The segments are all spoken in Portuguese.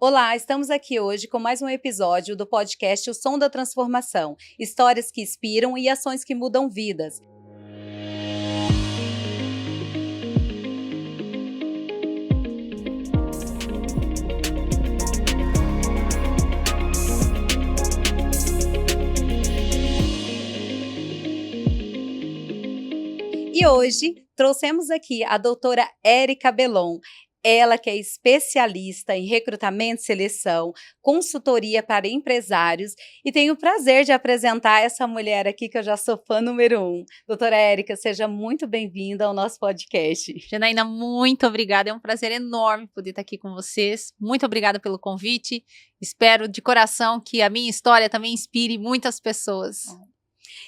Olá, estamos aqui hoje com mais um episódio do podcast O Som da Transformação, histórias que inspiram e ações que mudam vidas. E hoje trouxemos aqui a doutora Érica Belon. Ela que é especialista em recrutamento e seleção, consultoria para empresários e tenho o prazer de apresentar essa mulher aqui que eu já sou fã número 1. Doutora Érica, seja muito bem-vinda ao nosso podcast. Janaína, muito obrigada, é um prazer enorme poder estar aqui com vocês. Muito obrigada pelo convite, espero de coração que a minha história também inspire muitas pessoas.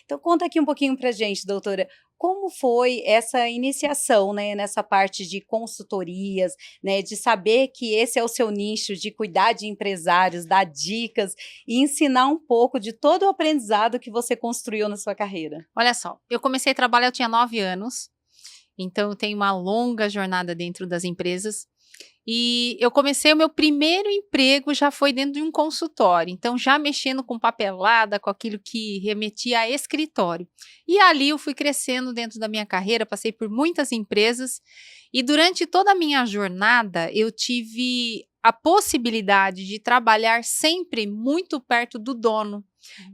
Então conta aqui um pouquinho pra gente, doutora, como foi essa iniciação, né, nessa parte de consultorias, né, de saber que esse é o seu nicho, de cuidar de empresários, dar dicas e ensinar um pouco de todo o aprendizado que você construiu na sua carreira? Olha só, eu comecei a trabalhar, eu tinha 9 anos, então eu tenho uma longa jornada dentro das empresas. E eu comecei o meu primeiro emprego já foi dentro de um consultório, então já mexendo com papelada, com aquilo que remetia a escritório. E ali eu fui crescendo dentro da minha carreira, passei por muitas empresas e durante toda a minha jornada eu tive a possibilidade de trabalhar sempre muito perto do dono.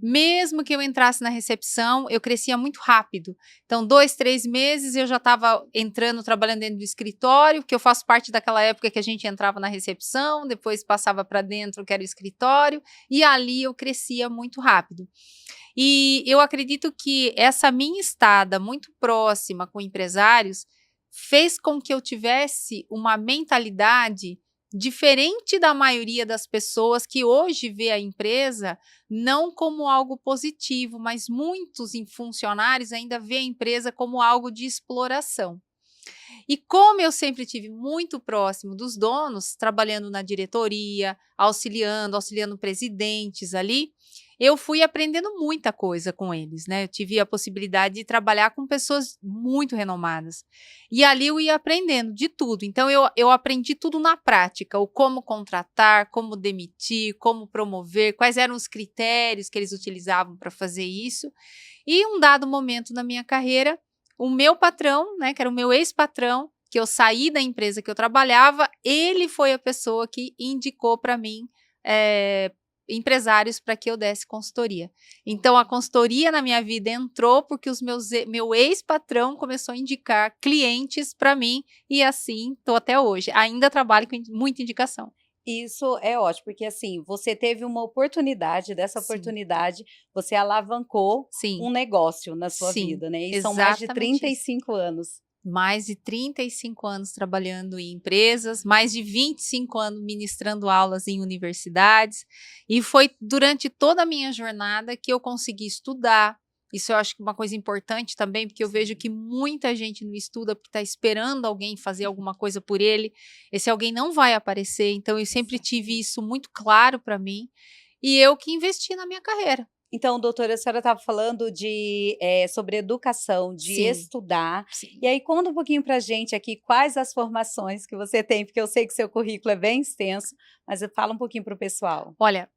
Mesmo que eu entrasse na recepção, eu crescia muito rápido. Então, 2, 3 meses eu já estava entrando, trabalhando dentro do escritório, que eu faço parte daquela época que a gente entrava na recepção, depois passava para dentro, que era o escritório, e ali eu crescia muito rápido. E eu acredito que essa minha estada muito próxima com empresários fez com que eu tivesse uma mentalidade diferente da maioria das pessoas que hoje vê a empresa não como algo positivo, mas muitos funcionários ainda vê a empresa como algo de exploração. E como eu sempre tive muito próximo dos donos, trabalhando na diretoria, auxiliando presidentes ali, eu fui aprendendo muita coisa com eles, né? Eu tive a possibilidade de trabalhar com pessoas muito renomadas. E ali eu ia aprendendo de tudo. Então, eu aprendi tudo na prática, o como contratar, como demitir, como promover, quais eram os critérios que eles utilizavam para fazer isso. E um dado momento na minha carreira, o meu patrão, né, que era o meu ex-patrão, que eu saí da empresa que eu trabalhava, ele foi a pessoa que indicou para mim empresários para que eu desse consultoria. Então, a consultoria na minha vida entrou porque meu ex-patrão começou a indicar clientes para mim e assim estou até hoje. Ainda trabalho com muita indicação. Isso é ótimo, porque assim, você teve uma oportunidade, dessa oportunidade você alavancou um negócio na sua vida, né? E são mais de 35 anos. Mais de 35 anos trabalhando em empresas, mais de 25 anos ministrando aulas em universidades, e foi durante toda a minha jornada que eu consegui estudar. Isso eu acho que é uma coisa importante também, porque eu vejo que muita gente não estuda porque está esperando alguém fazer alguma coisa por ele. Esse alguém não vai aparecer, então eu sempre tive isso muito claro para mim, e eu que investi na minha carreira. Então, doutora, a senhora estava falando sobre educação, de estudar. Sim. E aí, conta um pouquinho para a gente aqui quais as formações que você tem, porque eu sei que seu currículo é bem extenso, mas fala um pouquinho para o pessoal. Olha,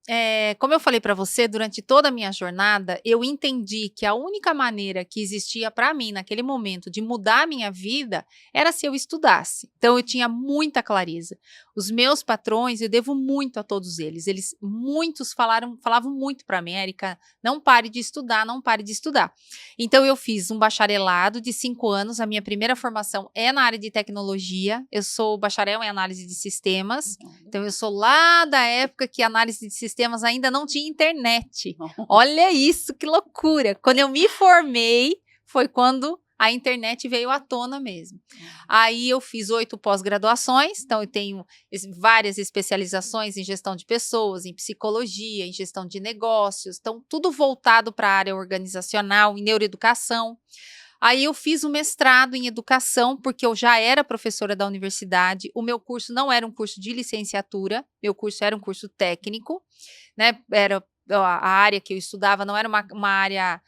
como eu falei para você, durante toda a minha jornada, eu entendi que a única maneira que existia para mim naquele momento de mudar a minha vida era se eu estudasse. Então, eu tinha muita clareza. Os meus patrões, eu devo muito a todos eles. Muitos falavam muito para mim, Érica, não pare de estudar, não pare de estudar. Então, eu fiz um bacharelado de 5 anos, a minha primeira formação é na área de tecnologia, eu sou bacharel em análise de sistemas, então eu sou lá da época que a análise de sistemas ainda não tinha internet. Olha isso, que loucura! Quando eu me formei, foi quando a internet veio à tona mesmo. Aí eu fiz 8 pós-graduações, então eu tenho várias especializações em gestão de pessoas, em psicologia, em gestão de negócios, então tudo voltado para a área organizacional, em neuroeducação. Aí eu fiz o mestrado em educação, porque eu já era professora da universidade, o meu curso não era um curso de licenciatura, meu curso era um curso técnico, né? A área que eu estudava não era uma área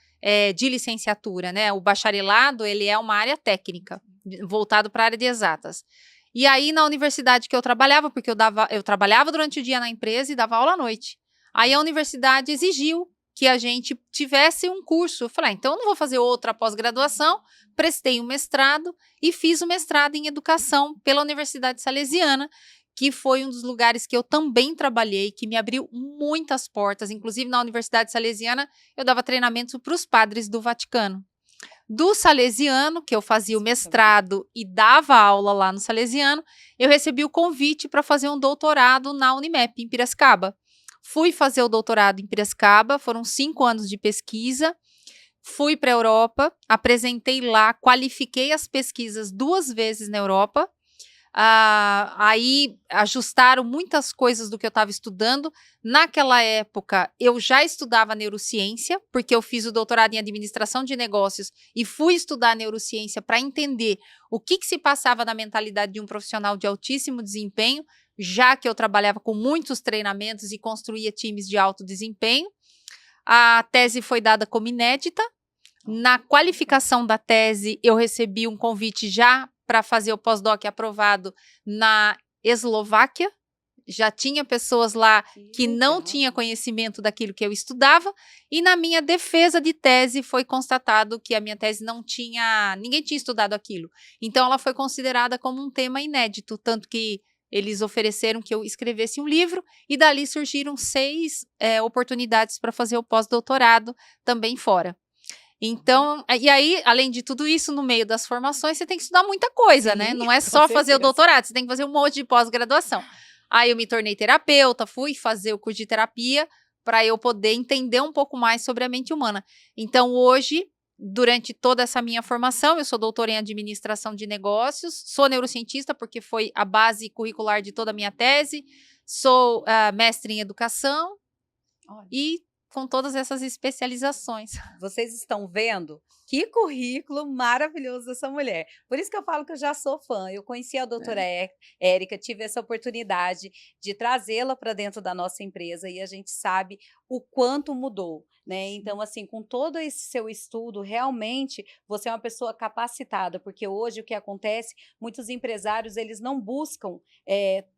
de licenciatura, né? O bacharelado, ele é uma área técnica, voltado para a área de exatas. E aí, na universidade que eu trabalhava, porque eu trabalhava durante o dia na empresa e dava aula à noite. Aí a universidade exigiu que a gente tivesse um curso. Eu falei, então eu não vou fazer outra pós-graduação. Prestei um mestrado e fiz o mestrado em educação pela Universidade Salesiana, que foi um dos lugares que eu também trabalhei, que me abriu muitas portas. Inclusive, na Universidade Salesiana, eu dava treinamento para os padres do Vaticano. Do Salesiano, que eu fazia o mestrado e dava aula lá no Salesiano, eu recebi o convite para fazer um doutorado na Unimep, em Piracicaba. Fui fazer o doutorado em Piracicaba, foram 5 anos de pesquisa. Fui para a Europa, apresentei lá, qualifiquei as pesquisas 2 vezes na Europa. Aí ajustaram muitas coisas do que eu estava estudando. Naquela época, eu já estudava neurociência, porque eu fiz o doutorado em administração de negócios e fui estudar neurociência para entender o que se passava na mentalidade de um profissional de altíssimo desempenho, já que eu trabalhava com muitos treinamentos e construía times de alto desempenho. A tese foi dada como inédita. Na qualificação da tese, eu recebi um convite já para fazer o pós-doc aprovado na Eslováquia. Já tinha pessoas lá que não tinham conhecimento daquilo que eu estudava. E na minha defesa de tese foi constatado que a minha tese ninguém tinha estudado aquilo. Então ela foi considerada como um tema inédito, tanto que eles ofereceram que eu escrevesse um livro e dali surgiram 6 oportunidades para fazer o pós-doutorado também fora. Então, e aí, além de tudo isso, no meio das formações, você tem que estudar muita coisa, sim, né? Não é só fazer o doutorado, você tem que fazer um monte de pós-graduação. Aí eu me tornei terapeuta, fui fazer o curso de terapia para eu poder entender um pouco mais sobre a mente humana. Então, hoje, durante toda essa minha formação, eu sou doutora em administração de negócios, sou neurocientista porque foi a base curricular de toda a minha tese, sou mestre em educação. Olha. E com todas essas especializações. Vocês estão vendo que currículo maravilhoso dessa mulher. Por isso que eu falo que eu já sou fã. Eu conheci a doutora Érica, tive essa oportunidade de trazê-la para dentro da nossa empresa e a gente sabe o quanto mudou, né? Então, assim, com todo esse seu estudo, realmente você é uma pessoa capacitada, porque hoje o que acontece, muitos empresários, eles não buscam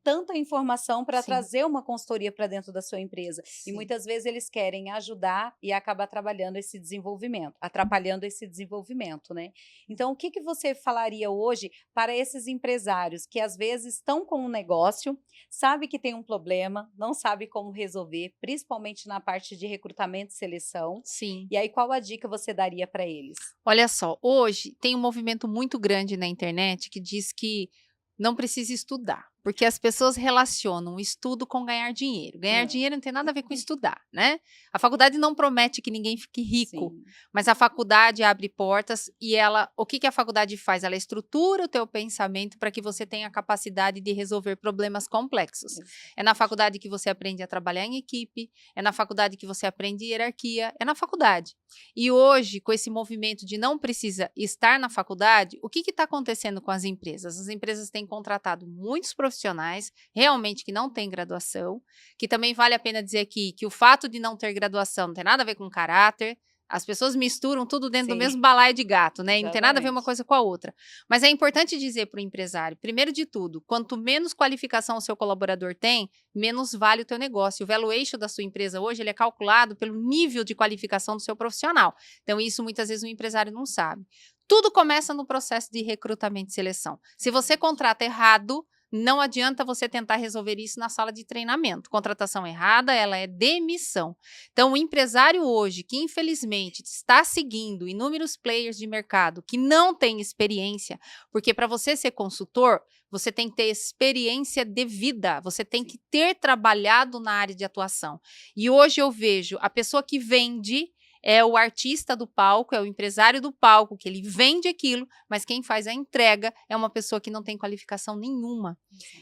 tanta informação para trazer uma consultoria para dentro da sua empresa. Sim. E muitas vezes eles querem ajudar e acaba atrapalhando esse desenvolvimento, né? Então, o que você falaria hoje para esses empresários que às vezes estão com um negócio, sabe que tem um problema, não sabe como resolver, principalmente na parte de recrutamento e seleção? Sim. E aí, qual a dica você daria para eles? Olha só, hoje tem um movimento muito grande na internet que diz que não precisa estudar, porque as pessoas relacionam o estudo com ganhar dinheiro. Ganhar dinheiro não tem nada a ver com estudar, né? A faculdade não promete que ninguém fique rico, sim, mas a faculdade abre portas e o que a faculdade faz? Ela estrutura o teu pensamento para que você tenha a capacidade de resolver problemas complexos. É na faculdade que você aprende a trabalhar em equipe, é na faculdade que você aprende hierarquia, é na faculdade. E hoje, com esse movimento de não precisa estar na faculdade, o que está acontecendo com as empresas? As empresas têm contratado muitos profissionais, realmente que não têm graduação, que também vale a pena dizer aqui que o fato de não ter graduação não tem nada a ver com caráter. As pessoas misturam tudo dentro do mesmo balaio de gato, né? Exatamente. E não tem nada a ver uma coisa com a outra. Mas é importante dizer para o empresário, primeiro de tudo, quanto menos qualificação o seu colaborador tem, menos vale o teu negócio. O valuation da sua empresa hoje, ele é calculado pelo nível de qualificação do seu profissional. Então, isso muitas vezes o empresário não sabe. Tudo começa no processo de recrutamento e seleção. Se você contrata errado, não adianta você tentar resolver isso na sala de treinamento. Contratação errada, ela é demissão. Então, o empresário hoje, que infelizmente está seguindo inúmeros players de mercado que não têm experiência, porque para você ser consultor, você tem que ter experiência de vida, você tem que ter trabalhado na área de atuação. E hoje eu vejo a pessoa que vende é o artista do palco, é o empresário do palco, que ele vende aquilo, mas quem faz a entrega é uma pessoa que não tem qualificação nenhuma.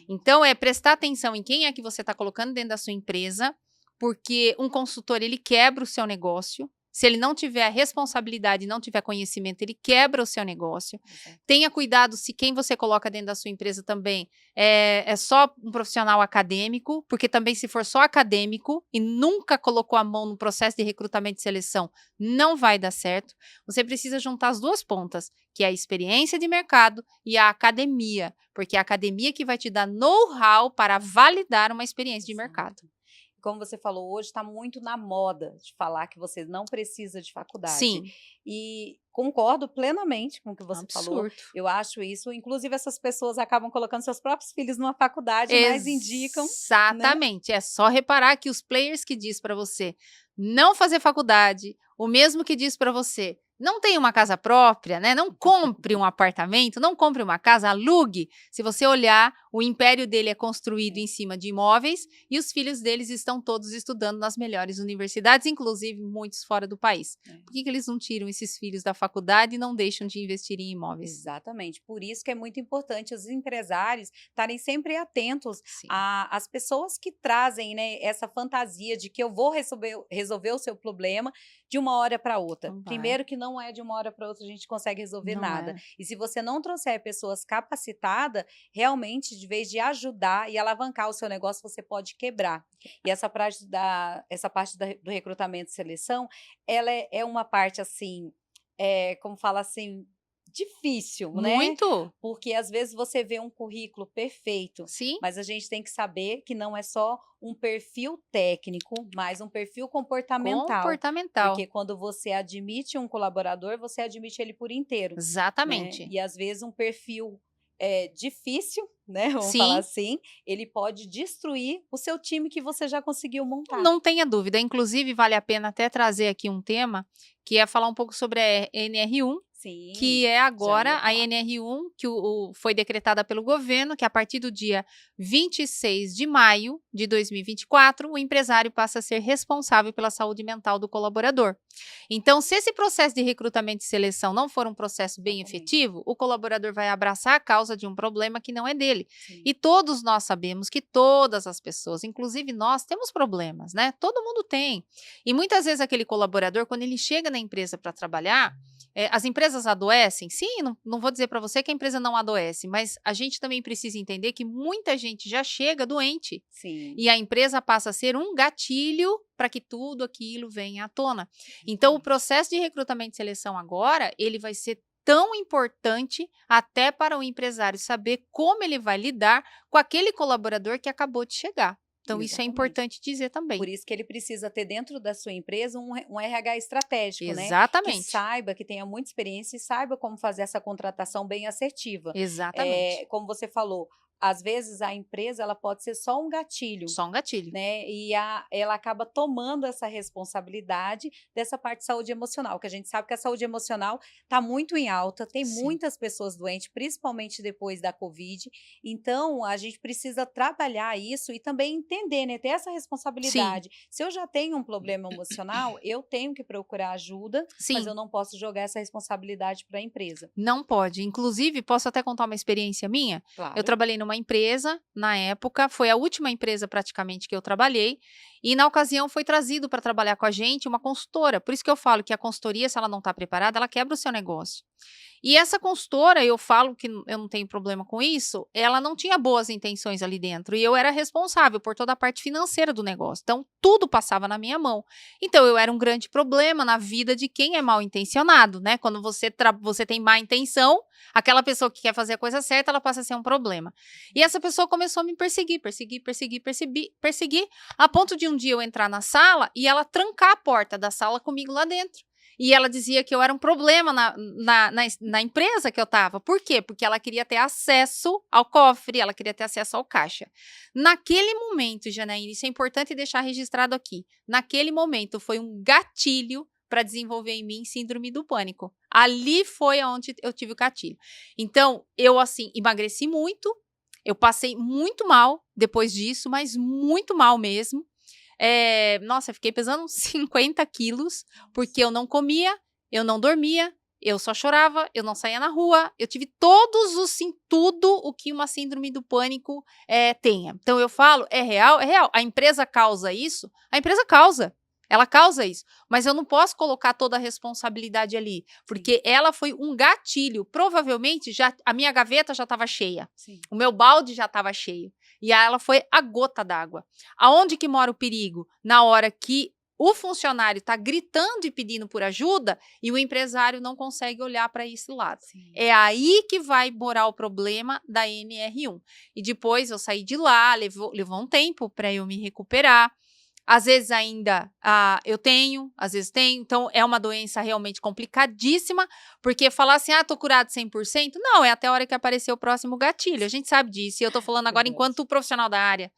Então, é prestar atenção em quem é que você está colocando dentro da sua empresa, porque um consultor, ele quebra o seu negócio, Se ele não tiver responsabilidade, não tiver conhecimento, ele quebra o seu negócio. Tenha cuidado se quem você coloca dentro da sua empresa também é só um profissional acadêmico, porque também se for só acadêmico e nunca colocou a mão no processo de recrutamento e seleção, não vai dar certo. Você precisa juntar as duas pontas, que é a experiência de mercado e a academia, porque é a academia que vai te dar know-how para validar uma experiência de mercado. Como você falou, hoje está muito na moda de falar que você não precisa de faculdade. Sim. E concordo plenamente com o que você falou. Absurdo. Eu acho isso. Inclusive, essas pessoas acabam colocando seus próprios filhos numa faculdade, mas indicam. Exatamente. Né? É só reparar que os players que diz para você não fazer faculdade, o mesmo que diz para você não tem uma casa própria, né? Não compre um apartamento, não compre uma casa, alugue. Se você olhar, o império dele é construído em cima de imóveis e os filhos deles estão todos estudando nas melhores universidades, inclusive muitos fora do país. Por que eles não tiram esses filhos da faculdade e não deixam de investir em imóveis? Exatamente. Por isso que é muito importante os empresários estarem sempre atentos às pessoas que trazem, né, essa fantasia de que eu vou resolver o seu problema de uma hora para outra. Primeiro que não é de uma hora para outra a gente consegue resolver nada. E se você não trouxer pessoas capacitadas, realmente, de vez de ajudar e alavancar o seu negócio, você pode quebrar. E essa parte do recrutamento e seleção, ela é uma parte, assim, como fala assim, difícil, né? Muito. Porque às vezes você vê um currículo perfeito, mas a gente tem que saber que não é só um perfil técnico, mas um perfil comportamental. Porque quando você admite um colaborador, você admite ele por inteiro. Exatamente. Né? E às vezes um perfil difícil, né? Vamos falar assim, ele pode destruir o seu time que você já conseguiu montar. Não tenha dúvida. Inclusive, vale a pena até trazer aqui um tema, que é falar um pouco sobre a NR1, que é agora a NR1, que foi decretada pelo governo, que a partir do dia 26 de maio de 2024, o empresário passa a ser responsável pela saúde mental do colaborador. Então, se esse processo de recrutamento e seleção não for um processo bem efetivo, o colaborador vai abraçar a causa de um problema que não é dele. E todos nós sabemos que todas as pessoas, inclusive nós, temos problemas, né? Todo mundo tem. E muitas vezes aquele colaborador, quando ele chega na empresa para trabalhar, as empresas adoecem? Sim, não vou dizer para você que a empresa não adoece, mas a gente também precisa entender que muita gente já chega doente. E a empresa passa a ser um gatilho para que tudo aquilo venha à tona. Então, o processo de recrutamento e seleção agora, ele vai ser tão importante até para o empresário saber como ele vai lidar com aquele colaborador que acabou de chegar. Então, isso é importante dizer também. Por isso que ele precisa ter dentro da sua empresa um RH estratégico, Exatamente. né? Que saiba, que tenha muita experiência e saiba como fazer essa contratação bem assertiva. Exatamente. Como você falou, às vezes a empresa ela pode ser só um gatilho. Só um gatilho. Né? E ela acaba tomando essa responsabilidade dessa parte de saúde emocional, que a gente sabe que a saúde emocional está muito em alta, tem muitas pessoas doentes, principalmente depois da Covid. Então, a gente precisa trabalhar isso e também entender, né? Ter essa responsabilidade. Se eu já tenho um problema emocional, eu tenho que procurar ajuda, mas eu não posso jogar essa responsabilidade para a empresa. Não pode. Inclusive, posso até contar uma experiência minha? Claro. Eu trabalhei numa empresa, na época, foi a última empresa praticamente que eu trabalhei, e na ocasião foi trazido para trabalhar com a gente uma consultora. Por isso que eu falo que a consultoria, se ela não está preparada, ela quebra o seu negócio. E essa consultora, eu falo que eu não tenho problema com isso, ela não tinha boas intenções ali dentro, e eu era responsável por toda a parte financeira do negócio, então tudo passava na minha mão. Então eu era um grande problema na vida de quem é mal intencionado, né? Quando você tem má intenção, aquela pessoa que quer fazer a coisa certa, ela passa a ser um problema. E essa pessoa começou a me perseguir, a ponto de um dia eu entrar na sala e ela trancar a porta da sala comigo lá dentro. E ela dizia que eu era um problema na empresa que eu estava. Por quê? Porque ela queria ter acesso ao cofre, ela queria ter acesso ao caixa. Naquele momento, Janaína, isso é importante deixar registrado aqui, naquele momento foi um gatilho para desenvolver em mim síndrome do pânico. Ali foi onde eu tive o gatilho. Então, eu assim, emagreci muito, eu passei muito mal depois disso, mas muito mal mesmo. Nossa, eu fiquei pesando 50 quilos, porque eu não comia, eu não dormia, eu só chorava, eu não saía na rua, eu tive tudo o que uma síndrome do pânico tenha. Então eu falo, é real, a empresa causa isso? A empresa causa. ela causa isso. Mas eu não posso colocar toda a responsabilidade ali, porque ela foi um gatilho. Provavelmente a minha gaveta já estava cheia, o meu balde já estava cheio. E aí ela foi a gota d'água. Aonde que mora o perigo? Na hora que o funcionário está gritando e pedindo por ajuda e o empresário não consegue olhar para esse lado. É aí que vai morar o problema da NR1. E depois eu saí de lá, levou um tempo para eu me recuperar. Às vezes ainda eu tenho, às vezes tenho. Então, é uma doença realmente complicadíssima, porque falar assim, tô curado 100%, não, é até a hora que aparecer o próximo gatilho. A gente sabe disso. E eu tô falando agora enquanto profissional da área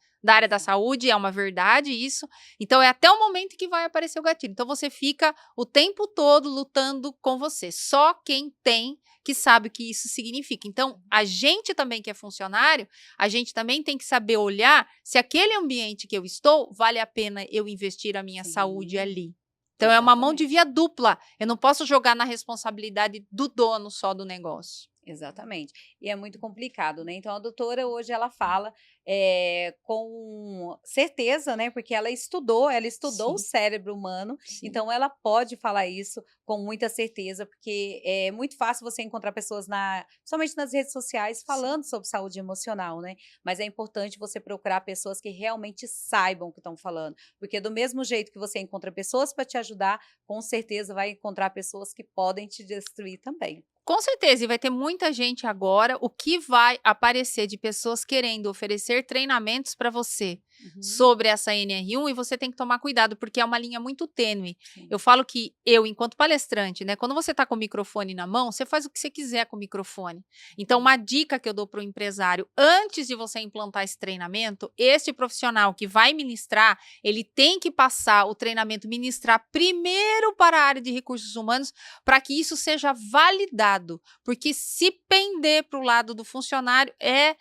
da saúde, é uma verdade isso. Então, é até o momento que vai aparecer o gatilho. Então, você fica o tempo todo lutando com você. Só quem tem que sabe o que isso significa. Então, a gente também que é funcionário, a gente também tem que saber olhar se aquele ambiente que eu estou, vale a pena eu investir a minha saúde ali. Então, é uma mão de via dupla. Eu não posso jogar na responsabilidade do dono só do negócio. Exatamente. E é muito complicado, né? Então, a doutora hoje ela fala com certeza, né? Porque ela estudou o cérebro humano, então ela pode falar isso com muita certeza, porque é muito fácil você encontrar pessoas somente nas redes sociais falando sobre saúde emocional, né? Mas é importante você procurar pessoas que realmente saibam o que estão falando, porque do mesmo jeito que você encontra pessoas para te ajudar, com certeza vai encontrar pessoas que podem te destruir também. Com certeza, e vai ter muita gente agora. O que vai aparecer de pessoas querendo oferecer treinamentos para você sobre essa NR1, e você tem que tomar cuidado, porque é uma linha muito tênue. Eu falo que enquanto palestrante, né, quando você está com o microfone na mão, você faz o que você quiser com o microfone. Então, uma dica que eu dou para o empresário, antes de você implantar esse treinamento, este profissional que vai ministrar, ele tem que passar o treinamento, ministrar primeiro para a área de recursos humanos, para que isso seja validado. Porque se pender para o lado do funcionário é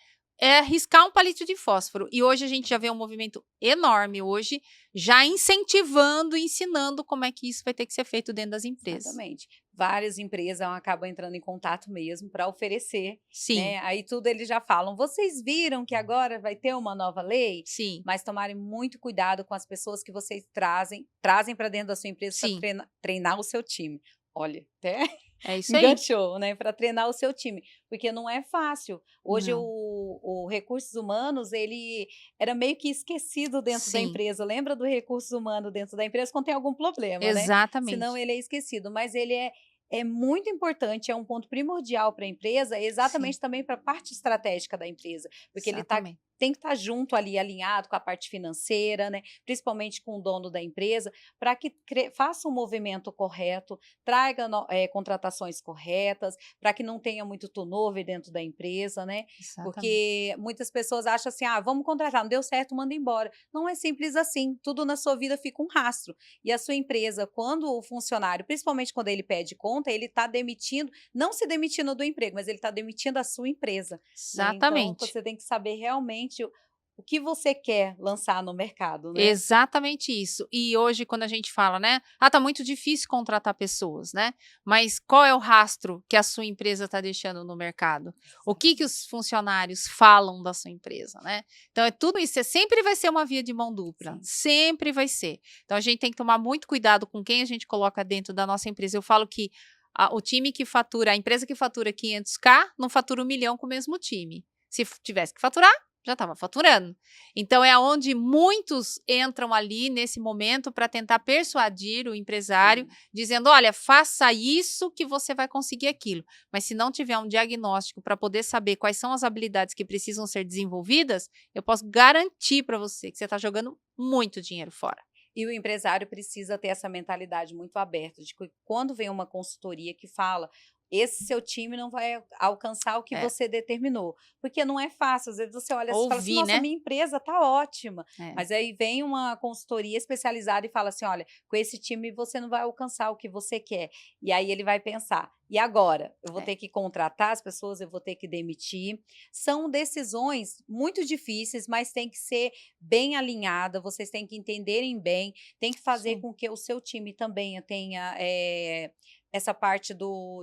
riscar um palito de fósforo. E hoje a gente já vê um movimento enorme hoje, já incentivando, ensinando como é que isso vai ter que ser feito dentro das empresas. Exatamente. Várias empresas acabam entrando em contato mesmo para oferecer. Né? Aí tudo eles já falam, vocês viram que agora vai ter uma nova lei? Sim. Mas tomarem muito cuidado com as pessoas que vocês trazem para dentro da sua empresa para treinar o seu time. Olha, até é isso aí. Enganchou, né? Para treinar o seu time, porque não é fácil. Hoje o Recursos Humanos, ele era meio que esquecido dentro da empresa. Lembra do Recursos Humanos dentro da empresa quando tem algum problema, né? Exatamente. Senão ele é esquecido, mas ele é muito importante, é um ponto primordial para a empresa, exatamente também para a parte estratégica da empresa, porque ele tem que estar junto ali, alinhado com a parte financeira, né? Principalmente com o dono da empresa, para que faça um movimento correto, traga contratações corretas, para que não tenha muito turnover dentro da empresa, né? Porque muitas pessoas acham assim, vamos contratar, não deu certo, manda embora. Não é simples assim, tudo na sua vida fica um rastro. E a sua empresa, quando o funcionário, principalmente quando ele pede conta, ele está demitindo, não se demitindo do emprego, mas ele está demitindo a sua empresa. Exatamente. Né? Então, você tem que saber realmente o que você quer lançar no mercado, né? Exatamente isso. E hoje, quando a gente fala, né? Tá muito difícil contratar pessoas, né? Mas qual é o rastro que a sua empresa está deixando no mercado? O que os funcionários falam da sua empresa, né? Então, tudo isso. Sempre vai ser uma via de mão dupla. Sempre vai ser. Então, a gente tem que tomar muito cuidado com quem a gente coloca dentro da nossa empresa. Eu falo que o time que fatura, a empresa que fatura 500k, não fatura 1 milhão com o mesmo time. Se tivesse que faturar, já estava faturando. Então, é onde muitos entram ali nesse momento para tentar persuadir o empresário, dizendo, olha, faça isso que você vai conseguir aquilo. Mas se não tiver um diagnóstico para poder saber quais são as habilidades que precisam ser desenvolvidas, eu posso garantir para você que você está jogando muito dinheiro fora. E o empresário precisa ter essa mentalidade muito aberta, de que quando vem uma consultoria que fala, esse seu time não vai alcançar o que você determinou. Porque não é fácil. Às vezes você olha e fala assim, nossa, minha empresa está ótima. Mas aí vem uma consultoria especializada e fala assim, olha, com esse time você não vai alcançar o que você quer. E aí ele vai pensar, e agora? Eu vou ter que contratar as pessoas, eu vou ter que demitir. São decisões muito difíceis, mas tem que ser bem alinhada, vocês têm que entenderem bem, tem que fazer com que o seu time também tenha essa parte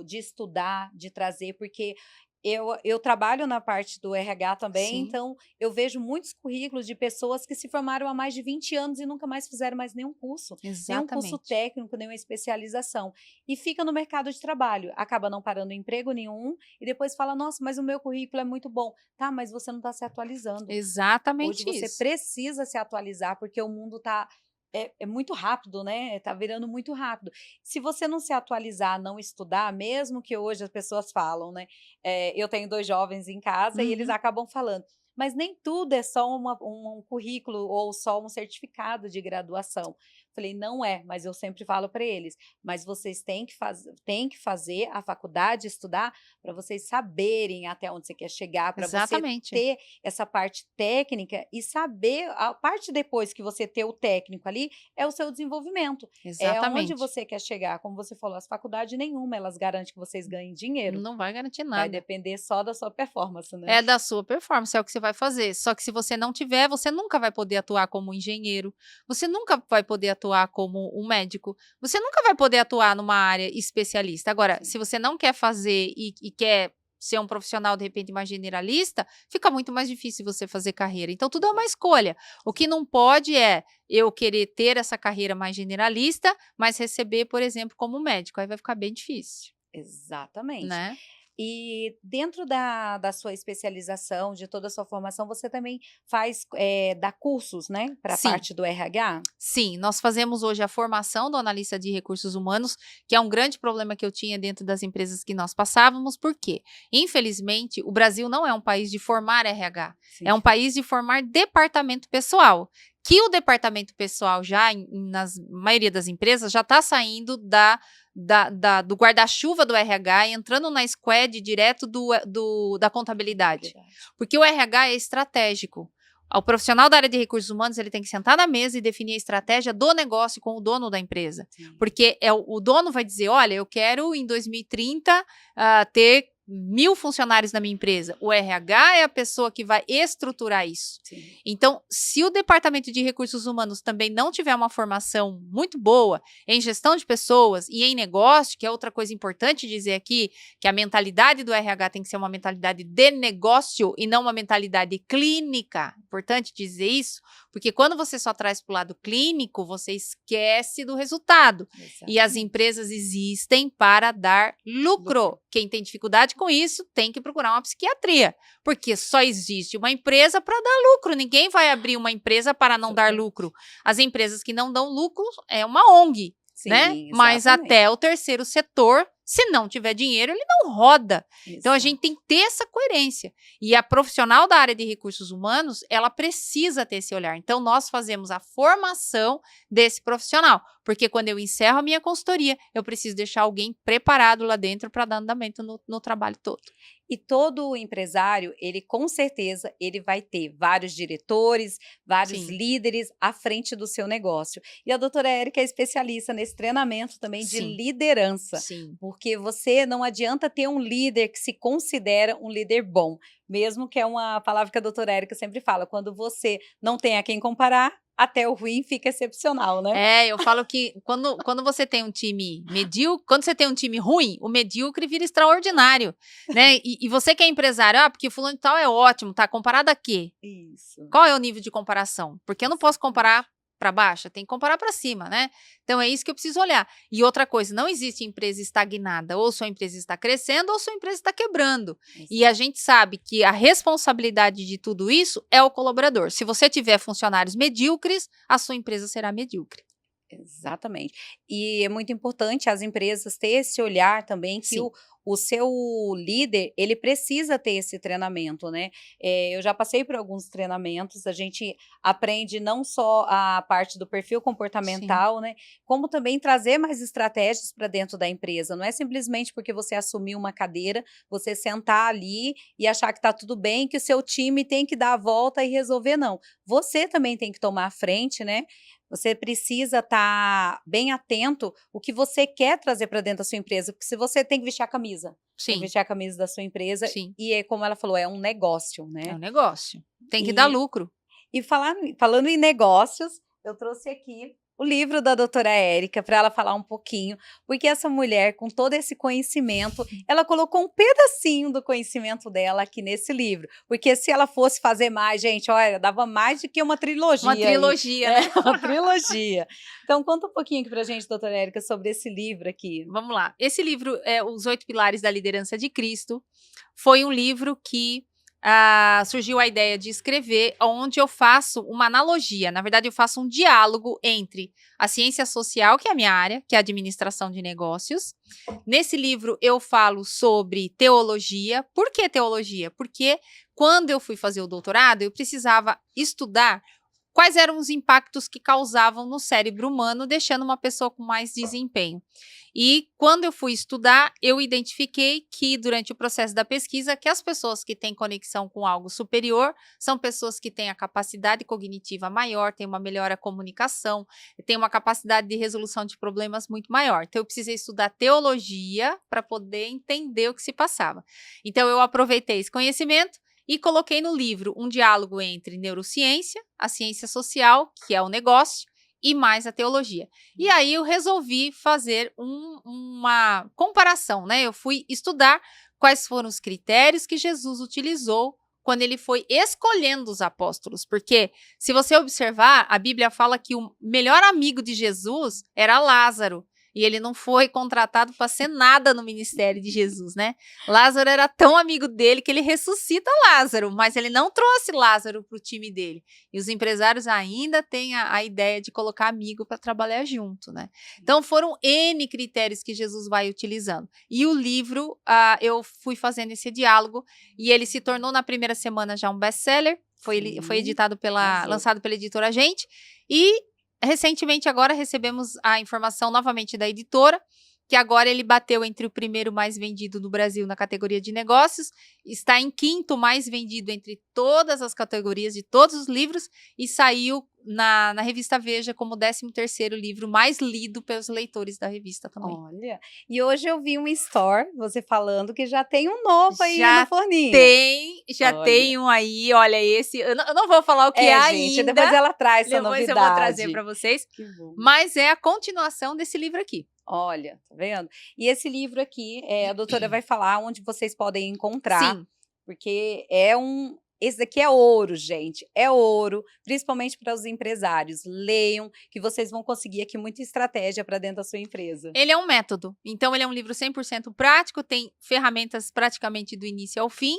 de estudar, de trazer, porque Eu trabalho na parte do RH também, Sim, então eu vejo muitos currículos de pessoas que se formaram há mais de 20 anos e nunca mais fizeram mais nenhum curso exatamente. técnico, nenhuma especialização. E fica no mercado de trabalho, acaba não parando em emprego nenhum e depois fala: nossa, mas o meu currículo é muito bom. Tá, mas você não está se atualizando. Hoje Exatamente você isso. precisa se atualizar, porque o mundo está é muito rápido, né? Tá virando muito rápido. Se você não se atualizar, não estudar, mesmo que hoje as pessoas falam, né? Eu tenho 2 jovens em casa e eles Uhum. acabam falando: "Mas nem tudo é só um currículo ou só um certificado de graduação". Falei: "Não é", mas eu sempre falo para eles: "Mas vocês têm que fazer a faculdade, estudar, para vocês saberem até onde você quer chegar, para você Exatamente, ter essa parte técnica e saber a parte depois que você ter o técnico ali, é o seu desenvolvimento, é aonde exatamente. você quer chegar". Como você falou, as faculdades nenhuma, elas garantem que vocês ganhem dinheiro. Não vai garantir Vai nada. depender só da sua performance, né. É da sua performance, é o que você vai fazer. Só que se você não tiver, você nunca vai poder atuar como engenheiro, você nunca vai poder atuar como um médico, você nunca vai poder atuar numa área especialista. Agora, Sim, se você não quer fazer e quer ser um profissional, de repente, mais generalista, fica muito mais difícil você fazer carreira. Então, tudo é uma exato, escolha. O que exato. não pode é eu querer ter essa carreira mais generalista, mas receber, por exemplo, como médico. Aí vai ficar bem difícil, Exatamente. né? E dentro da sua especialização, de toda a sua formação, você também faz, dá cursos, né, para a Sim. parte do RH? Sim, nós fazemos hoje a formação do analista de recursos humanos, que é um grande problema que eu tinha dentro das empresas que nós passávamos, por quê? Infelizmente, o Brasil não é um país de formar RH, é Sim, um país de formar departamento pessoal, que o departamento pessoal já, nas maioria das empresas, já está saindo do guarda-chuva do RH e entrando na squad direto da contabilidade. contabilidade. Porque o RH é estratégico. O profissional da área de recursos humanos, ele tem que sentar na mesa e definir a estratégia do negócio com o dono da empresa. Sim, Porque o dono vai dizer: olha, eu quero em 2030 ter 1.000 funcionários na minha empresa. O RH é a pessoa que vai estruturar isso. sim. Então, se o departamento de recursos humanos também não tiver uma formação muito boa em gestão de pessoas e em negócio, que é outra coisa importante dizer aqui, que a mentalidade do RH tem que ser uma mentalidade de negócio e não uma mentalidade clínica. Importante dizer isso, porque quando você só traz para o lado clínico, você esquece do resultado. E as Exatamente. empresas existem para dar lucro. Lucro. Quem tem dificuldade com isso tem que procurar uma psiquiatria, porque só existe uma empresa para dar lucro. Ninguém vai abrir uma empresa para não dar Exatamente. lucro. As empresas que não dão lucro é uma ONG, né? Sim, Mas exatamente. até o terceiro setor, se não tiver dinheiro, ele não roda. Então a gente tem Exato. que ter essa coerência. E a profissional da área de recursos humanos, ela precisa ter esse olhar. Então nós fazemos a formação desse profissional, porque quando eu encerro a minha consultoria, eu preciso deixar alguém preparado lá dentro para dar andamento no trabalho todo. E todo empresário, ele com certeza, ele vai ter vários diretores, vários Sim, líderes à frente do seu negócio. E a doutora Érica é especialista nesse treinamento também de sim, liderança, sim. porque você não adianta ter um líder que se considera um líder bom, mesmo que é uma palavra que a doutora Érica sempre fala, quando você não tem a quem comparar, até o ruim fica excepcional, né? É, eu falo que quando você tem um time medíocre, quando você tem um time ruim, o medíocre vira extraordinário, né? E você que é empresário, porque fulano de tal é ótimo, tá? Comparado a quê? Isso, Qual é o nível de comparação? Porque eu não posso comparar exatamente. para baixo, tem que comparar para cima, né? Então é isso que eu preciso olhar. E outra coisa, não existe empresa estagnada, ou sua empresa está crescendo ou sua empresa está quebrando. E a Exato. gente sabe que a responsabilidade de tudo isso é o colaborador. Se você tiver funcionários medíocres, a sua empresa será medíocre. Exatamente. E é muito importante as empresas ter esse olhar também que Sim, o seu líder, ele precisa ter esse treinamento, né. Eu já passei por alguns treinamentos, a gente aprende não só a parte do perfil sim. comportamental, né, como também trazer mais estratégias para dentro da empresa. Não é simplesmente porque você assumiu uma cadeira, você sentar ali e achar que está tudo bem, que o seu time tem que dar a volta e resolver, não. Você também tem que tomar a frente, né, você precisa estar bem atento o que você quer trazer para dentro da sua empresa, porque se você tem que vestir a camisa, tem que Sim, vestir a camisa da sua empresa sim. e é como ela falou, é um negócio, É né. um negócio. Tem que dar E lucro. falando em negócios, eu trouxe aqui o livro da doutora Érica para ela falar um pouquinho, porque essa mulher, com todo esse conhecimento, ela colocou um pedacinho do conhecimento dela aqui nesse livro, porque se ela fosse fazer mais, gente, olha, dava mais do que uma trilogia. Uma trilogia, aí, né? Uma trilogia. Então, conta um pouquinho aqui pra gente, doutora Érica, sobre esse livro aqui. Vamos lá. Esse livro, Os 8 Pilares da Liderança de Cristo, foi um livro que surgiu a ideia de escrever, onde eu faço uma analogia. Na verdade, eu faço um diálogo entre a ciência social, que é a minha área, que é a administração de negócios. Nesse livro, eu falo sobre teologia. Por que teologia? Porque quando eu fui fazer o doutorado, eu precisava estudar quais eram os impactos que causavam no cérebro humano, deixando uma pessoa com mais desempenho. E quando eu fui estudar, eu identifiquei que durante o processo da pesquisa, que as pessoas que têm conexão com algo superior são pessoas que têm a capacidade cognitiva maior, têm uma melhor comunicação, têm uma capacidade de resolução de problemas muito maior. Então eu precisei estudar teologia para poder entender o que se passava. Então eu aproveitei esse conhecimento e coloquei no livro um diálogo entre neurociência, a ciência social, que é o negócio, e mais a teologia. E aí eu resolvi fazer uma comparação, né? Eu fui estudar quais foram os critérios que Jesus utilizou quando ele foi escolhendo os apóstolos. Porque, se você observar, a Bíblia fala que o melhor amigo de Jesus era Lázaro. E ele não foi contratado para ser nada no ministério de Jesus, né? Lázaro era tão amigo dele que ele ressuscita Lázaro, mas ele não trouxe Lázaro para o time dele. E os empresários ainda têm a ideia de colocar amigo para trabalhar junto, né? Então foram N critérios que Jesus vai utilizando. E o livro, eu fui fazendo esse diálogo e ele se tornou na primeira semana já um best-seller. Foi editado lançado pela editora Gente. E recentemente agora recebemos a informação novamente da editora, que agora ele bateu entre o primeiro mais vendido no Brasil na categoria de negócios, está em quinto mais vendido entre todas as categorias de todos os livros e saiu na revista Veja como o 13º livro mais lido pelos leitores da revista também. Olha, e hoje eu vi um store, você falando que já tem um novo aí no forninho. Já tem um aí, olha esse, eu não vou falar o que é gente, ainda. Depois ela traz essa novidade. Depois eu vou trazer para vocês, mas é a continuação desse livro aqui. Olha, tá vendo? E esse livro aqui, a doutora vai falar onde vocês podem encontrar. Sim. Porque esse daqui é ouro, gente, é ouro, principalmente para os empresários. Leiam, que vocês vão conseguir aqui muita estratégia para dentro da sua empresa. Ele é um método, então ele é um livro 100% prático, tem ferramentas praticamente do início ao fim.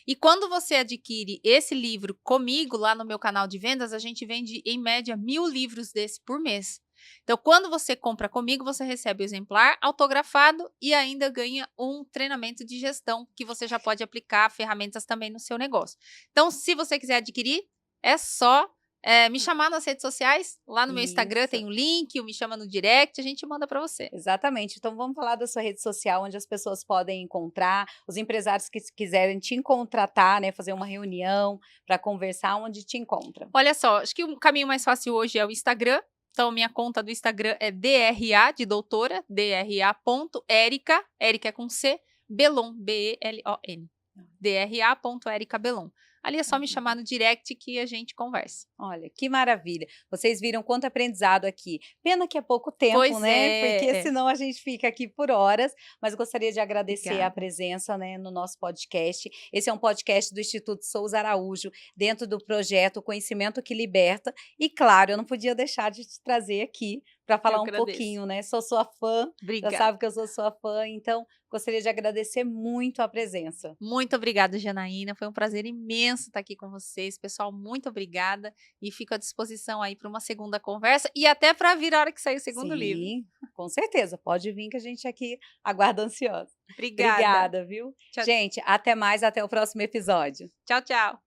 E quando você adquire esse livro comigo, lá no meu canal de vendas, a gente vende em média 1000 livros desse por mês. Então, quando você compra comigo, você recebe o exemplar autografado e ainda ganha um treinamento de gestão que você já pode aplicar ferramentas também no seu negócio. Então, se você quiser adquirir, é só me chamar nas redes sociais. Lá no meu Instagram tem um link, me chama no direct, a gente manda para você. Exatamente. Então, vamos falar da sua rede social, onde as pessoas podem encontrar, os empresários que quiserem te contratar, né, fazer uma reunião para conversar, onde te encontra. Olha só, acho que o caminho mais fácil hoje é o Instagram. Então, minha conta do Instagram é DRA, de doutora, dra.erica, Erica é com C, Belon, B-E-L-O-N, dra.ericabelon. Ali é só me chamar no direct que a gente conversa. Olha, que maravilha. Vocês viram quanto aprendizado aqui. Pena que é pouco tempo, né? Porque senão a gente fica aqui por horas. Mas gostaria de agradecer a presença, né, no nosso podcast. Esse é um podcast do Instituto Souza Araújo, dentro do projeto Conhecimento que Liberta. E, claro, eu não podia deixar de te trazer aqui para falar pouquinho, né? Sou sua fã, obrigada. Já sabe que eu sou sua fã, então gostaria de agradecer muito a presença. Muito obrigada, Janaína, foi um prazer imenso estar aqui com vocês. Pessoal, muito obrigada e fico à disposição aí para uma segunda conversa e até para vir a hora que sair o segundo livro. Sim, com certeza, pode vir que a gente aqui aguarda ansiosa. Obrigada. Obrigada, viu? Tchau. Gente, até mais, até o próximo episódio. Tchau, tchau.